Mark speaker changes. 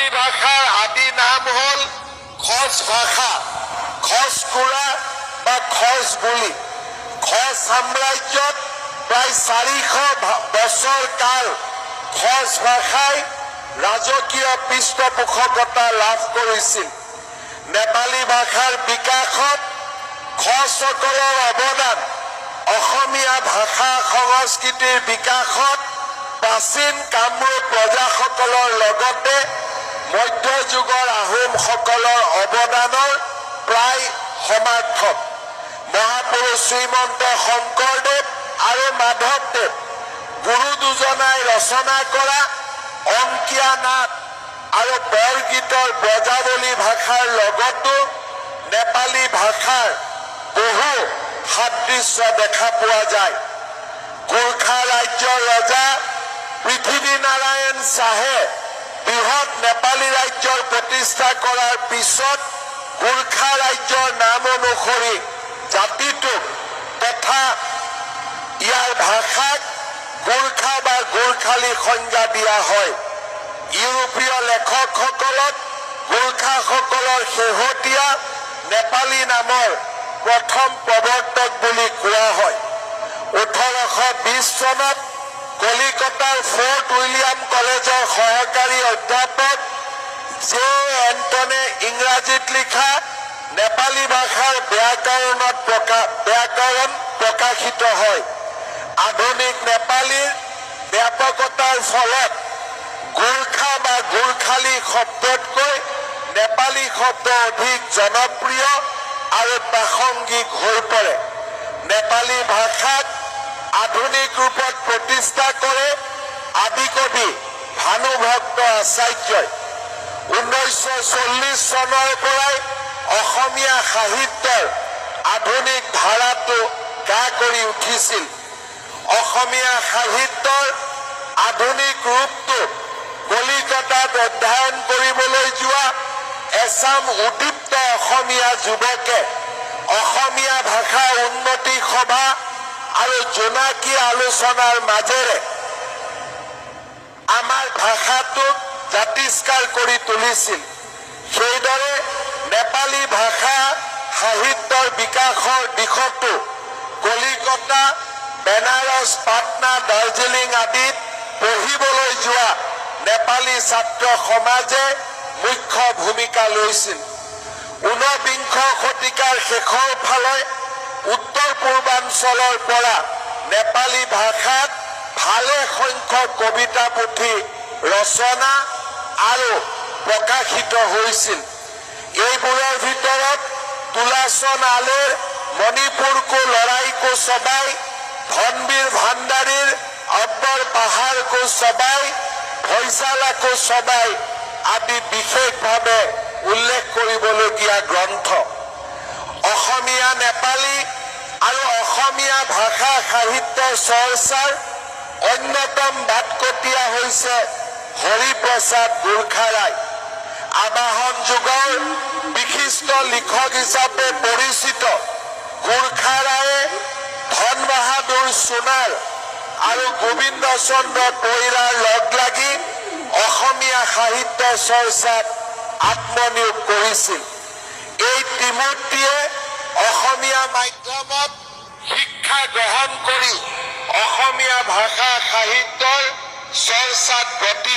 Speaker 1: নেপালী ভাষাৰ আদি নাম হ'ল খচ ভাষা, খচকুৰা বা খচ বুলি। খচ সাম্ৰাজ্যত প্ৰায় 400 বছৰ কাল খচ ভাষাই ৰাজকীয় পৃষ্ঠপোষকতা লাভ কৰিছিল। নেপালী ভাষাৰ বিকাশত খচসকলৰ অৱদান, অসমীয়া ভাষা সংস্কৃতিৰ বিকাশত প্ৰাচীন কামৰূপ প্ৰজাসকলৰ লগতে মধ্যযুগৰ আহোমসকলৰ অৱদানৰ প্ৰায় সমাৰ্থক। মহাপুৰুষ শ্ৰীমন্ত শংকৰদেৱ আৰু মাধৱদেৱ গুৰু দুজনাই ৰচনা কৰা অংকীয়া নাট আৰু বৰগীতৰ ব্ৰজাৱলী ভাষাৰ লগতো নেপালী ভাষাৰ বহু সাদৃশ্য দেখা পোৱা যায়। গোৰ্খা ৰাজ্যৰ ৰজা পৃথিৱীনাৰায়ণ শ্বাহে বৃহৎ নেপালী ৰাজ্যৰ প্ৰতিষ্ঠা কৰাৰ পিছত গোৰ্খা ৰাজ্যৰ নাম অনুসৰি জাতিটোক তথা ইয়াৰ ভাষাক গোৰ্খা বা গোৰ্খালী সংজ্ঞা দিয়া হয়। ইউৰোপীয় লেখকসকলক গোৰ্খাসকলৰ শেহতীয়া নেপালী নামৰ প্ৰথম প্ৰৱৰ্তক বুলি কোৱা হয়। 1820 চনত কলিকতাৰ ফৰ্ট উইলিয়াম কলেজৰ সহকাৰী অধ্যাপক জে এণ্টনে ইংৰাজীত লিখা নেপালী ভাষাৰ ব্যাকৰণ প্ৰকাশিত হয়। আধুনিক নেপালীৰ ব্যাপকতাৰ ফলত গোৰ্খা বা গোৰ্খালী শব্দতকৈ নেপালী শব্দ অধিক জনপ্ৰিয় আৰু প্ৰাসংগিক হৈ পৰে। নেপালী ভাষাক আধুনিক ৰূপত প্ৰতিষ্ঠা কৰে আদিকবি ভানুভক্ত আচাৰ্যই। 1940 চনৰ পৰাই অসমীয়া সাহিত্যৰ আধুনিক ধাৰাটো গা কৰি উঠিছিল। অসমীয়া সাহিত্যৰ আধুনিক ৰূপটো কলিকতাত অধ্যয়ন কৰিবলৈ যোৱা এচাম উদ্দীপ্ত অসমীয়া যুৱকে অসমীয়া ভাষা উন্নতি সভা আৰু জোনাকী আলোচনাৰ মাজেৰে আমাৰ ভাষাটোক জাতিষ্কাৰ কৰি তুলিছিল। সেইদৰে নেপালী ভাষা সাহিত্যৰ বিকাশৰ দিশতো কলিকতা, বেনাৰস, পাটনা, দাৰ্জিলিং আদিত পঢ়িবলৈ যোৱা নেপালী ছাত্ৰ সমাজে মুখ্য ভূমিকা লৈছিল। 19বিংশ শতিকাৰ শেষৰ ফালে উত্তৰ পূৰ্বাঞ্চলৰ পৰা নেপালী ভাষাত ভালে সংখ্যক কবিতা পুথি ৰচনা আৰু প্ৰকাশিত হৈছিল। এইবোৰৰ ভিতৰত তুলাচন আলেৰ মণিপুৰ কো লৰাই কো সবাই, ধনবীৰ ভাণ্ডাৰীৰ অব্বৰ পাহাৰ কো সবাই, ভৈশালা কো সবাই আদি বিশেষভাৱে উল্লেখ কৰিবলগীয়া গ্ৰন্থ। অসমীয়া, নেপালী আৰু অসমীয়া ভাষা সাহিত্য চৰ্চাৰ অন্যতম বাটকটীয়া হৈছে হৰিপ্ৰসাদ গোৰ্খাৰাই। আবাহন যুগৰ বিশিষ্ট লিখক হিচাপে পৰিচিত গোৰ্খাৰায়ে ধন বাহাদুৰ সোণাৰ আৰু গোবিন্দ চন্দ্ৰ পৈৰাৰ লগ লাগি অসমীয়া সাহিত্য চৰ্চাত আত্মনিয়োগ কৰিছিল। এই ত্ৰিমূৰ্তিয়ে অসমীয়া মাধ্যমত শিক্ষা গ্ৰহণ কৰি অসমীয়া ভাষা সাহিত্যৰ চৰ্চাত ব্ৰতী